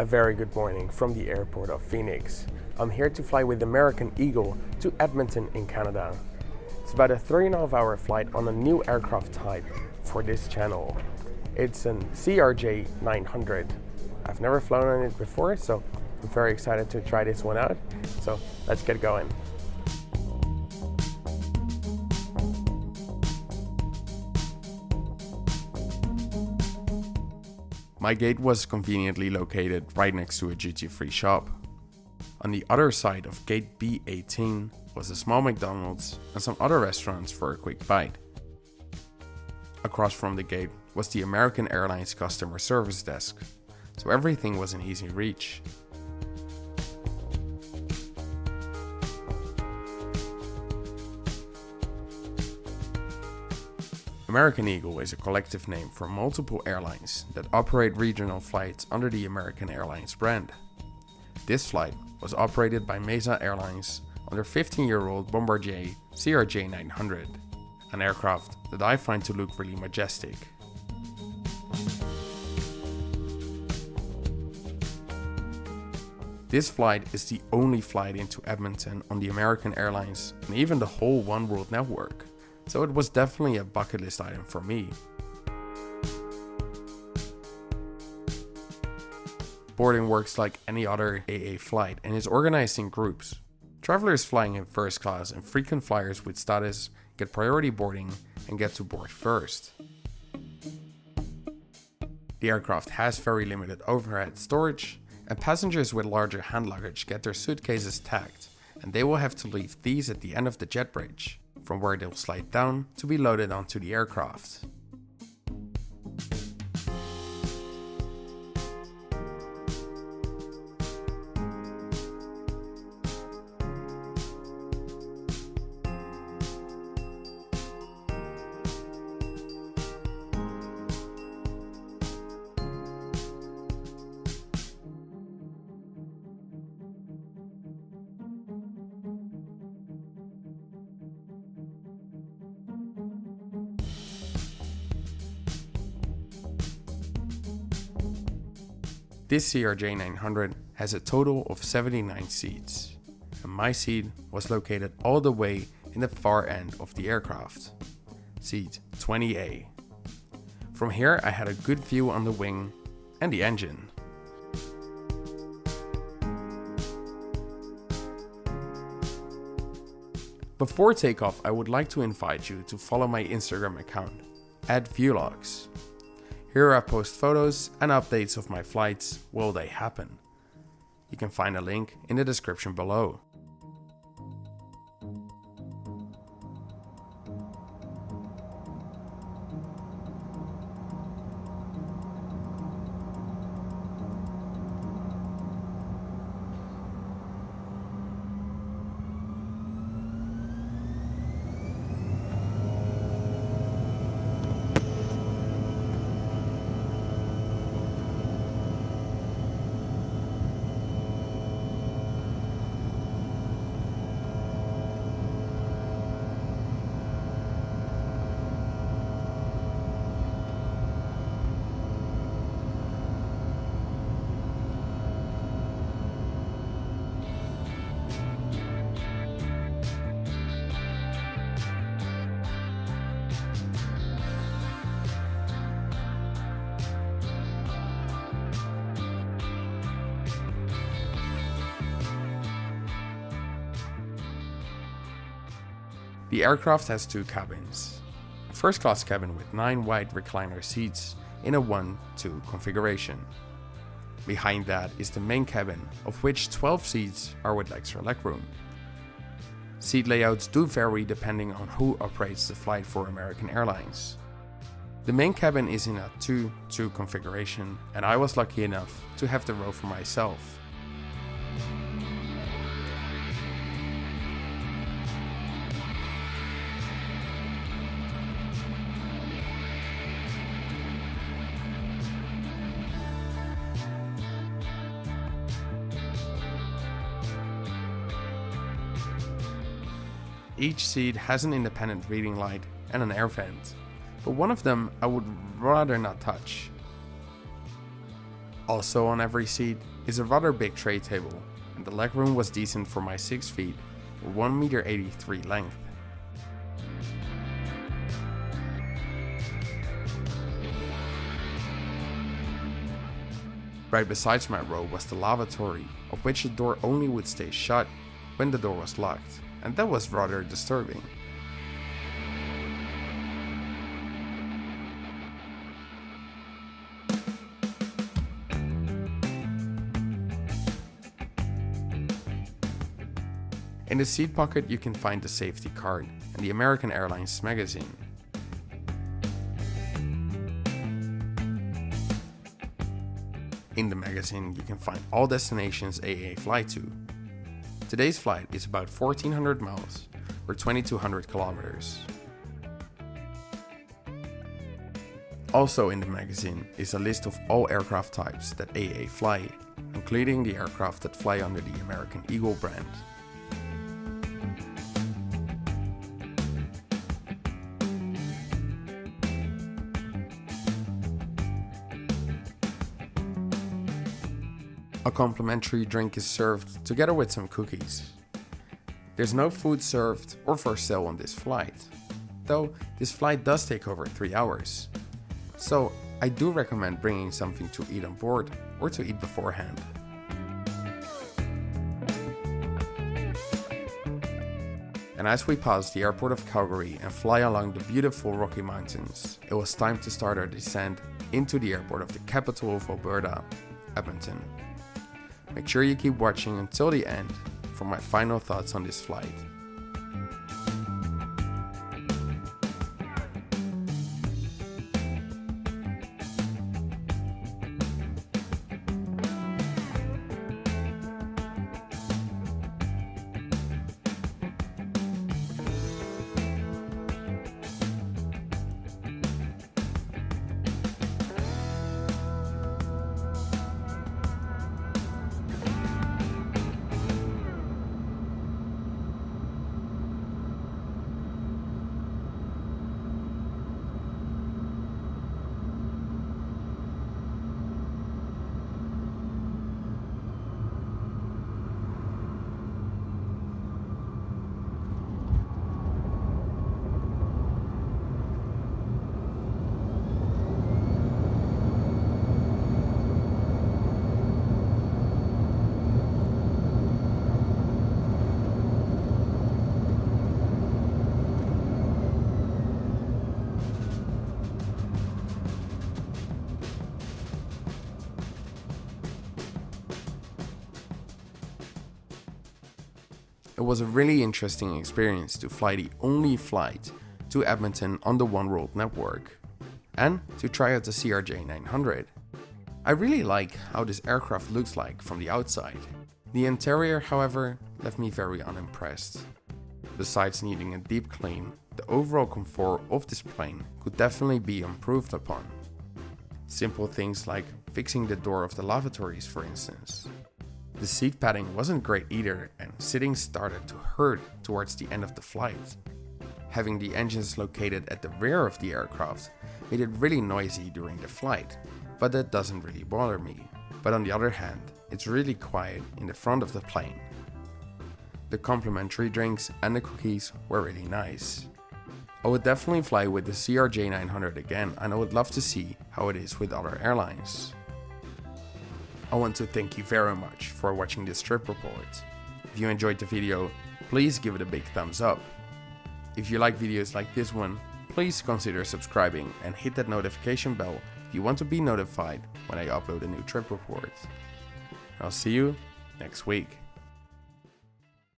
A very good morning from the airport of Phoenix. I'm here to fly with American Eagle to Edmonton in Canada. It's about a 3.5-hour flight on a new aircraft type for this channel. It's an CRJ900. I've never flown on it before, so I'm very excited to try this one out. So let's get going. My gate was conveniently located right next to a duty-free shop. On the other side of gate B18 was a small McDonald's and some other restaurants for a quick bite. Across from the gate was the American Airlines customer service desk, so everything was in easy reach. American Eagle is a collective name for multiple airlines that operate regional flights under the American Airlines brand. This flight was operated by Mesa Airlines on their 15-year-old Bombardier CRJ900, an aircraft that I find to look really majestic. This flight is the only flight into Edmonton on the American Airlines and even the whole One World network. So it was definitely a bucket list item for me. Boarding works like any other AA flight and is organized in groups. Travelers flying in first class and frequent flyers with status get priority boarding and get to board first. The aircraft has very limited overhead storage, and passengers with larger hand luggage get their suitcases tagged, and they will have to leave these at the end of the jet bridge, from where they'll slide down to be loaded onto the aircraft. This CRJ900 has a total of 79 seats, and my seat was located all the way in the far end of the aircraft, seat 20A. From here I had a good view on the wing and the engine. Before takeoff, I would like to invite you to follow my Instagram account, @Viewlogs. Here I post photos and updates of my flights while they happen. You can find a link in the description below. The aircraft has two cabins. A first class cabin with 9 wide recliner seats in a 1-2 configuration. Behind that is the main cabin, of which 12 seats are with extra legroom. Seat layouts do vary depending on who operates the flight for American Airlines. The main cabin is in a 2-2 configuration, and I was lucky enough to have the row for myself. Each seat has an independent reading light and an air vent, but one of them I would rather not touch. Also on every seat is a rather big tray table, and the legroom was decent for my 6 feet or 1.83 m length. Right beside my row was the lavatory, of which the door only would stay shut when the door was locked, and that was rather disturbing. In the seat pocket you can find the safety card and the American Airlines magazine. In the magazine you can find all destinations AA fly to. Today's flight is about 1400 miles or 2200 kilometers. Also in the magazine is a list of all aircraft types that AA fly, including the aircraft that fly under the American Eagle brand. A complimentary drink is served together with some cookies. There's no food served or for sale on this flight, though this flight does take over 3 hours. So I do recommend bringing something to eat on board or to eat beforehand. And as we passed the airport of Calgary and fly along the beautiful Rocky Mountains, it was time to start our descent into the airport of the capital of Alberta, Edmonton. Make sure you keep watching until the end for my final thoughts on this flight. It was a really interesting experience to fly the only flight to Edmonton on the One World network, and to try out the CRJ900. I really like how this aircraft looks like from the outside. The interior, however, left me very unimpressed. Besides needing a deep clean, the overall comfort of this plane could definitely be improved upon. Simple things like fixing the door of the lavatories, for instance. The seat padding wasn't great either, and sitting started to hurt towards the end of the flight. Having the engines located at the rear of the aircraft made it really noisy during the flight, but that doesn't really bother me. But on the other hand, it's really quiet in the front of the plane. The complimentary drinks and the cookies were really nice. I would definitely fly with the CRJ900 again, and I would love to see how it is with other airlines. I want to thank you very much for watching this trip report. If you enjoyed the video, please give it a big thumbs up. If you like videos like this one, please consider subscribing and hit that notification bell if you want to be notified when I upload a new trip report. I'll see you next week.